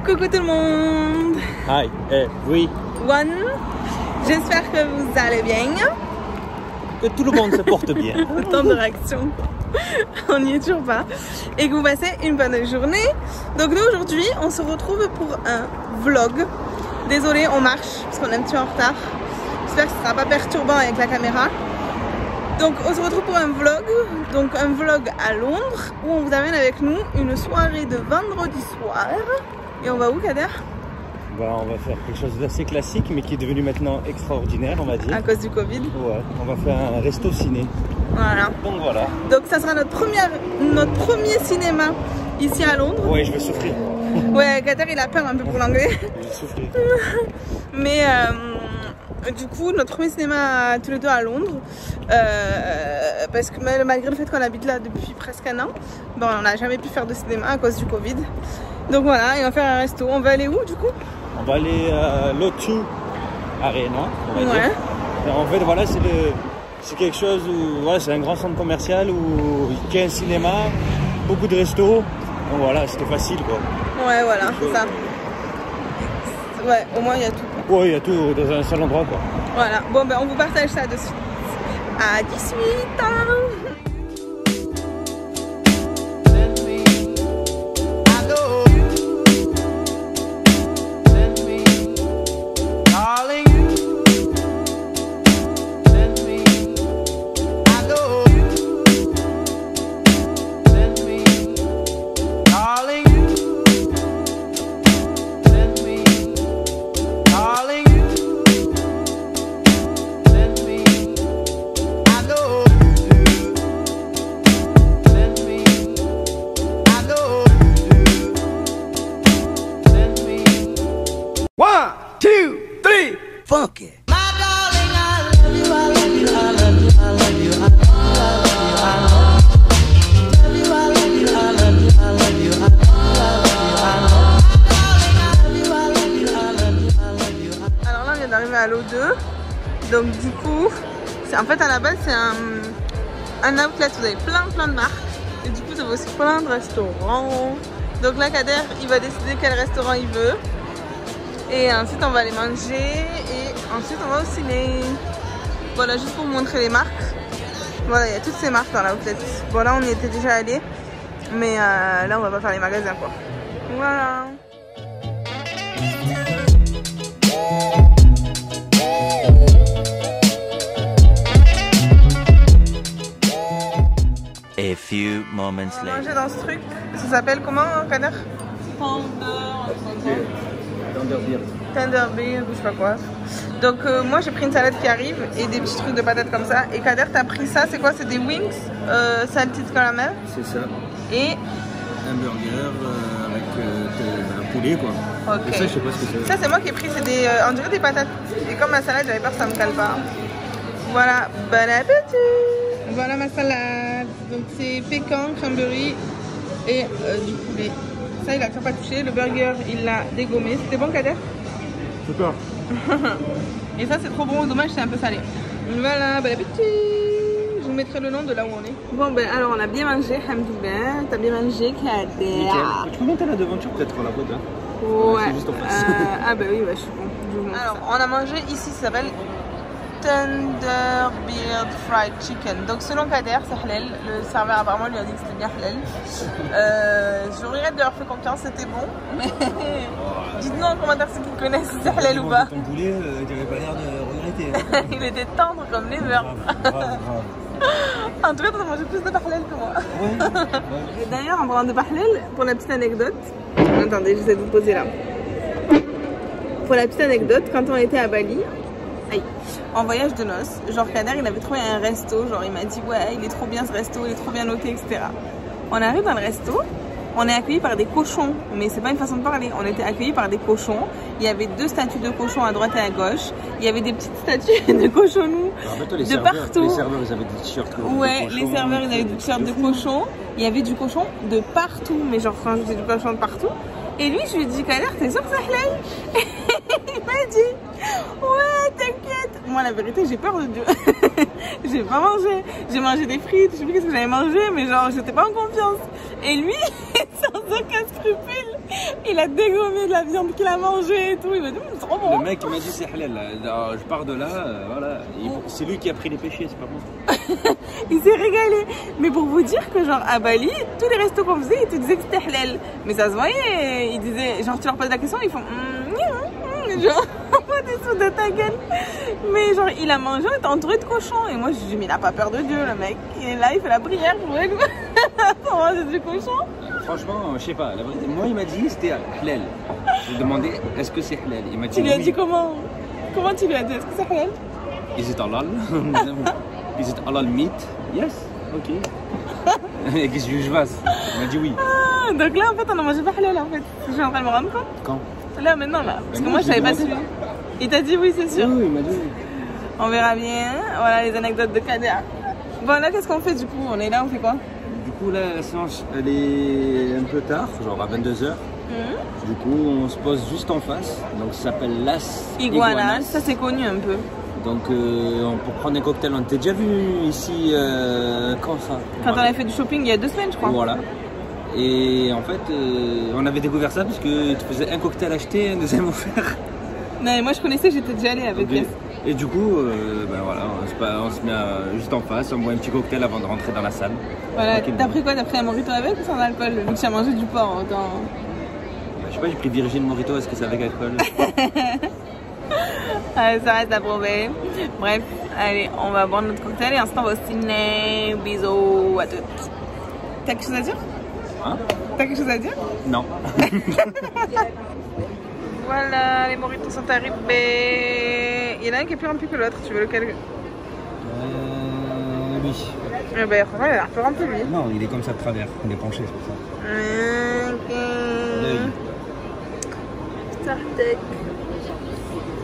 Coucou tout le monde. Hi, oui. One. J'espère que vous allez bien. Que tout le monde se porte bien. Autant de réactions. On n'y est toujours pas. Et que vous passez une bonne journée. Donc nous aujourd'hui, on se retrouve pour un vlog. Désolée, on marche parce qu'on est un petit peu en retard. J'espère que ce ne sera pas perturbant avec la caméra. Donc on se retrouve pour un vlog. Donc un vlog à Londres où on vous amène avec nous une soirée de vendredi soir. Et on va où, Kader? On va faire quelque chose d'assez classique mais qui est devenu maintenant extraordinaire, on va dire. À cause du Covid. Ouais, on va faire un resto ciné. Voilà. Donc voilà. Donc ça sera notre premier cinéma ici à Londres. Ouais, je vais souffrir. Ouais, Kader il a peur un peu pour l'anglais. Je vais souffrir. Mais du coup, notre premier cinéma tous les deux à Londres. Parce que malgré le fait qu'on habite là depuis presque un an, bon, on n'a jamais pu faire de cinéma à cause du Covid. Donc voilà, et on va faire un resto. On va aller où du coup? On va aller à l'O2 Arena, on va dire. Et en fait, voilà, c'est quelque chose où voilà, c'est un grand centre commercial où il y a un cinéma, beaucoup de restos. Donc voilà, c'était facile quoi. Ouais, voilà, c'est ça. Ouais, au moins il y a tout. Ouais, il y a tout dans un seul endroit quoi. Voilà, bon ben on vous partage ça de suite. À 18 ans. Fuck it. Alors là on vient d'arriver à l'O2. Donc du coup, en fait à la base c'est un outlet où vous avez plein de marques. Et du coup ça vaut aussi plein de restaurants. Donc là Kader il va décider quel restaurant il veut. Et ensuite on va aller manger et ensuite on va au ciné. Voilà, juste pour vous montrer les marques. Voilà, il y a toutes ces marques dans l'outlet. Bon là on y était déjà allé. Mais là on va pas faire les magasins quoi. Voilà. A few moments On va later. manger dans ce truc. Ça s'appelle comment, Kader? Tender beer ou je sais pas quoi. Donc moi j'ai pris une salade qui arrive et des petits trucs de patates comme ça. Et Kader t'as pris ça, c'est quoi? C'est des wings salted caramel. C'est ça. Et Un burger avec un poulet quoi. ok. Et ça je sais pas ce que c'est. Ça c'est moi qui ai pris, c'est des on dirait des patates. Et comme ma salade j'avais peur que ça me cale pas. Voilà, bon appétit. Voilà ma salade. Donc c'est pécan, cranberry et du poulet. Ça il a toujours pas touché. Le burger il l'a dégommé. C'était bon Kader? Super. Et ça c'est trop bon, dommage c'est un peu salé. Voilà, bon appétit. Je vous mettrai le nom de là où on est. Bon ben alors on a bien mangé, hamdoullah. T'as bien mangé Kader? Tu peux monter la devanture peut-être pour la photo hein? Ouais. C'est juste en face. Ah bah oui, bah, je suis bon. Alors on a mangé ici, ça s'appelle Tender Beard Fried Chicken. Donc selon Kader, c'est halal. Le serveur apparemment lui a dit que c'était bien halal. Je regrette d'avoir fait confiance, c'était bon. Mais dites-nous en commentaire ceux qui connaissent si c'est halal ou pas. Ton poulet, tu n'avais pas l'air de regretter. Il était tendre comme les beurres. Grave. En tout cas, t'as mangé plus de bahlel que moi. Ouais. Et d'ailleurs, en parlant de bahlel, pour la petite anecdote, attendez, j'essaie de vous poser là. Pour la petite anecdote, quand on était à Bali, en voyage de noces, genre Kader il avait trouvé un resto, genre il m'a dit ouais il est trop bien ce resto, il est trop bien noté, etc. On arrive dans le resto, on est accueillis par des cochons, mais c'est pas une façon de parler, on était accueillis par des cochons. Il y avait 2 statues de cochons à droite et à gauche, il y avait des petites statues de cochonnous de partout. Les serveurs ils avaient des t-shirts. Ouais, les serveurs ils avaient des t-shirts de cochon, il y avait du cochon de partout, mais genre quand je dis du cochon de partout. Et lui je lui ai dit Kader t'es sûr que c'est halal? Il m'a dit ouais t'inquiète. moi la vérité j'ai peur de Dieu. J'ai pas mangé. J'ai mangé des frites, je sais plus qu'est-ce que j'avais mangé, mais genre j'étais pas en confiance. Et lui, sans aucun scrupule, il a dégommé de la viande qu'il a mangé et tout. Il m'a dit c'est trop bon. Le mec il m'a dit c'est halal là. Je pars de là, voilà. C'est lui qui a pris les péchés, c'est pas moi. Il s'est régalé. Mais pour vous dire que genre à Bali, tous les restos qu'on faisait, ils te disaient que c'était halal. Mais ça se voyait, ils disaient, genre tu leur poses la question, ils font genre pas des sous de ta gueule. Mais genre il a mangé, il était entouré de cochons. Et moi je dis mais il a pas peur de Dieu le mec. Il est là, il fait la prière pour lui. Pour manger du cochon. Franchement, je sais pas, la vérité, moi il m'a dit c'était halal. J'ai demandé est-ce que c'est halal. Il m'a dit tu lui as oui. dit comment? Comment tu lui as dit? Est-ce que c'est halal? Is it halal? Is it halal meat? Yes, ok. Qu'est-ce que je fasse? Il m'a dit oui. Ah, donc là en fait on a mangé pas halal en fait. Je suis en train de me rendre compte. Quand? Là maintenant là. Parce que moi je savais pas suivi. Il t'a dit oui c'est sûr. Oui, il m'a dit oui. On verra bien. Voilà les anecdotes de Kader. Bon là qu'est-ce qu'on fait du coup? On est là, on fait quoi? Du coup là la séance elle est un peu tard, genre à 22h. Du coup on se pose juste en face. Donc ça s'appelle Las Iguanas. Ça c'est connu un peu. Donc pour prendre un cocktail, on t'a déjà vu ici quand ça? Quand on avait fait du shopping il y a 2 semaines je crois. Voilà. Et en fait on avait découvert ça parce que tu faisais un cocktail acheté, un deuxième offert. Non mais moi je connaissais, j'étais déjà allée avec elle. Et du coup, ben voilà, on se met juste en face, on boit un petit cocktail avant de rentrer dans la salle. Voilà, t'as pris quoi? T'as pris un mojito avec ou sans alcool? Vu que tu as mangé du porc autant. Je sais pas, j'ai pris Virgin Mojito, est-ce que c'est avec alcool? Ça reste à prouver. Bref, allez, on va boire notre cocktail et ensuite on va au ciné. Bisous à toutes. T'as quelque chose à dire? Hein? T'as quelque chose à dire? Non. Voilà, les mojitos sont arrivés. Il y en a un qui est plus rempli que l'autre, tu veux lequel? Oui. Eh ben, franchement, il a l'air plus rempli lui. Non, il est comme ça de travers, il est penché, c'est pour ça. Ok. L'œil. Startec.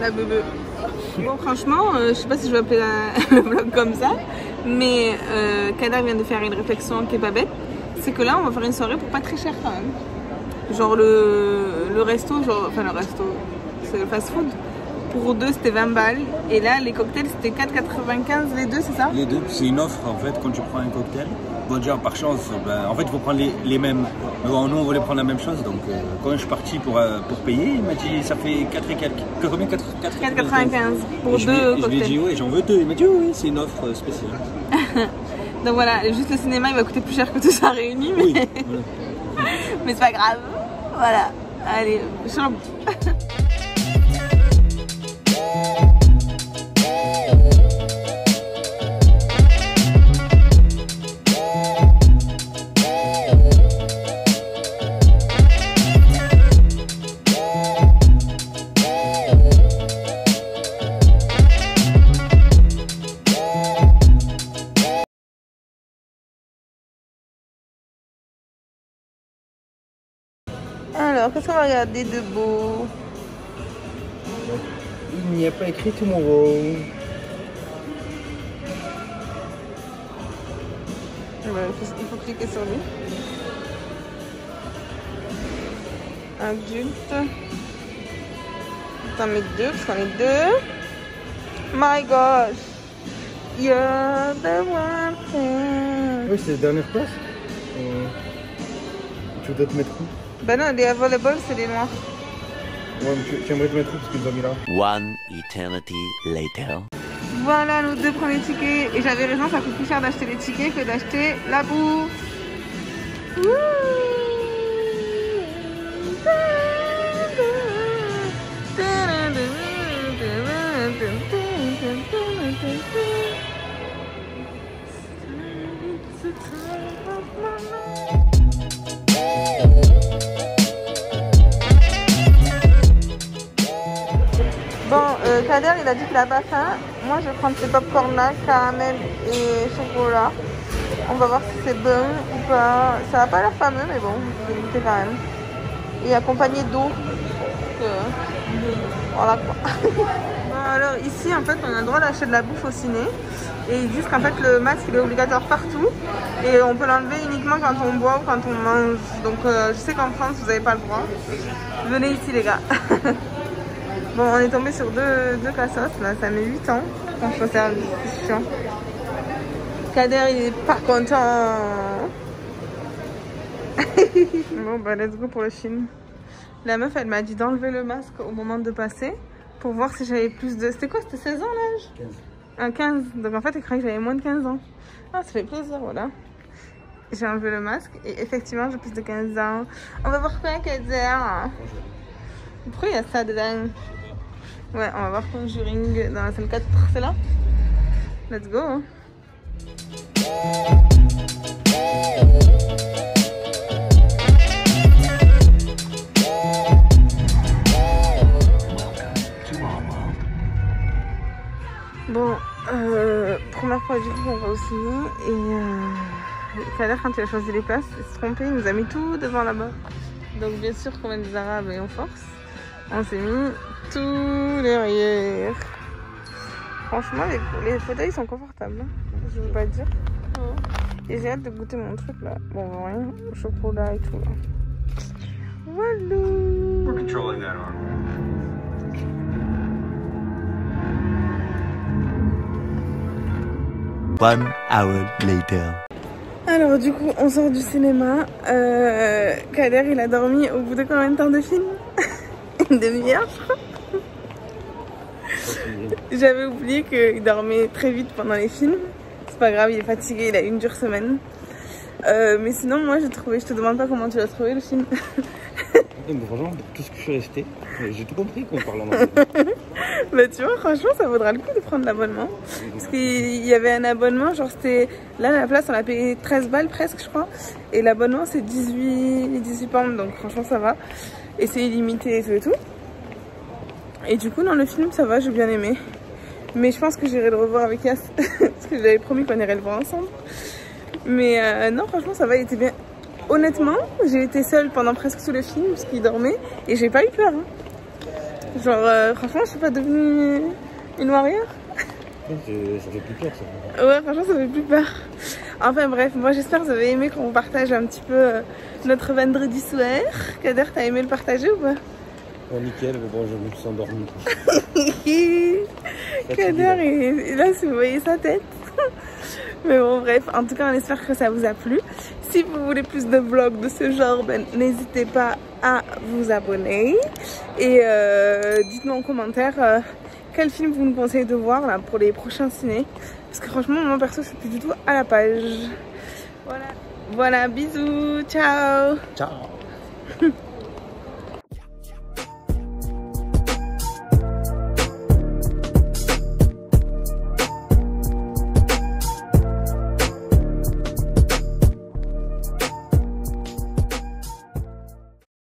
La bebe. Bon, franchement, je sais pas si je vais appeler le vlog comme ça, mais Kader vient de faire une réflexion qui est pas bête. C'est que là, on va faire une soirée pour pas très cher quand même. Genre le resto, genre, enfin le resto, c'est le fast food. Pour 2 c'était 20 balles et là les cocktails c'était 4,95 les deux, c'est ça? Les deux, c'est une offre en fait quand tu prends un cocktail. Bon déjà par chance, ben, en fait il faut prendre les mêmes. Mais bon, nous on voulait prendre la même chose donc quand je suis parti pour payer, il m'a dit ça fait 4 et quelques. Combien? 4,95 pour 2 cocktails. Je lui ai dit oui j'en veux 2, il m'a dit oui c'est une offre spéciale. Donc voilà, juste le cinéma il va coûter plus cher que tout ça réuni mais, oui, voilà. Mais c'est pas grave. Voilà, allez, chambre. Alors, qu'est-ce qu'on va regarder de beau? Il n'y a pas écrit tomorrow. Il faut cliquer sur lui. Adulte. T'en mets 2 parce qu'on est 2. My gosh. You're the one thing. Oui, c'est la dernière place. Tu dois te mettre où? Bah non, les available, c'est les noirs. Ouais, mais tu aimerais te mettre où parce qu'ils nous ont mis là? One eternity later. Voilà nos 2 premiers tickets. Et j'avais raison, ça coûte plus cher d'acheter les tickets que d'acheter la bouffe. Bon, Kader il a dit qu'il a pas faim. Moi je vais prendre ces popcorn là, caramel et chocolat. On va voir si c'est bon ou pas. Ça n'a pas l'air fameux mais bon, je vais goûter quand même. Et accompagné d'eau. Voilà quoi. Bon alors ici en fait on a le droit d'acheter de la bouffe au ciné. Et ils disent qu'en fait le masque il est obligatoire partout. Et on peut l'enlever uniquement quand on boit ou quand on mange. Donc je sais qu'en France vous n'avez pas le droit. Venez ici les gars. Bon, on est tombé sur deux cassos là, ça met 8 ans. Franchement, c'est chiant. Kader, il est pas content. Bon, bah, let's go pour le film. La meuf, elle m'a dit d'enlever le masque au moment de passer pour voir si j'avais plus de. C'était quoi? C'était 16 ans l'âge? 15. Un 15. Donc en fait, elle croyait que j'avais moins de 15 ans. Ah, ça fait plaisir, voilà. J'ai enlevé le masque et effectivement, j'ai plus de 15 ans. On va voir quoi, Kader? Pourquoi il y a ça dedans? Ouais, on va voir Conjuring dans la salle 4, c'est là? Let's go! Hein. Bon, première fois du coup on va au ciné et Kader quand il a choisi les places, il s'est trompé, il nous a mis tout devant là-bas. Donc bien sûr qu'on est des arabes et on force, on s'est mis tout derrière. Franchement les fauteuils sont confortables, hein, je veux pas dire. Et j'ai hâte de goûter mon truc là. Bon rien, au chocolat et tout là. Voilà. We're controlling that arm. One hour later. Alors du coup on sort du cinéma. Kader il a dormi au bout de combien de temps de film? Une demi-heure je crois. J'avais oublié qu'il dormait très vite pendant les films. C'est pas grave, il est fatigué, il a eu une dure semaine. Mais sinon moi j'ai trouvé, je te demande pas comment tu l'as trouvé le film. Franchement, tout ce que je suis resté, j'ai tout compris qu'on parle en anglais. Bah tu vois, franchement ça vaudra le coup de prendre l'abonnement. Parce qu'il y avait un abonnement, genre c'était... Là la place on a payé 13 balles presque je crois. Et l'abonnement c'est 18 pounds, donc franchement ça va. Et c'est illimité et tout. Et du coup dans le film ça va, j'ai bien aimé. Mais je pense que j'irai le revoir avec Yass. Parce que j'avais promis qu'on irait le voir ensemble. Mais non franchement ça va, il était bien. Honnêtement, j'ai été seule pendant presque tout le film parce qu'il dormait et j'ai pas eu peur. Hein. Genre, franchement, je suis pas devenue une warrior. Ça fait plus peur ça. Ouais, franchement, ça fait plus peur. Enfin bref, moi j'espère que vous avez aimé qu'on partage un petit peu notre vendredi soir. Kader, t'as aimé le partager ou pas? Oh, nickel, mais bon, je me suis endormi. Kader, et là, si vous voyez sa tête. Mais bon, bref, en tout cas, on espère que ça vous a plu. Si vous voulez plus de vlogs de ce genre, ben, n'hésitez pas à vous abonner. Et dites-moi en commentaire quel film vous nous conseillez de voir là, pour les prochains ciné. Parce que franchement, moi perso, je suis plus du tout à la page. Voilà, bisous, ciao. Ciao.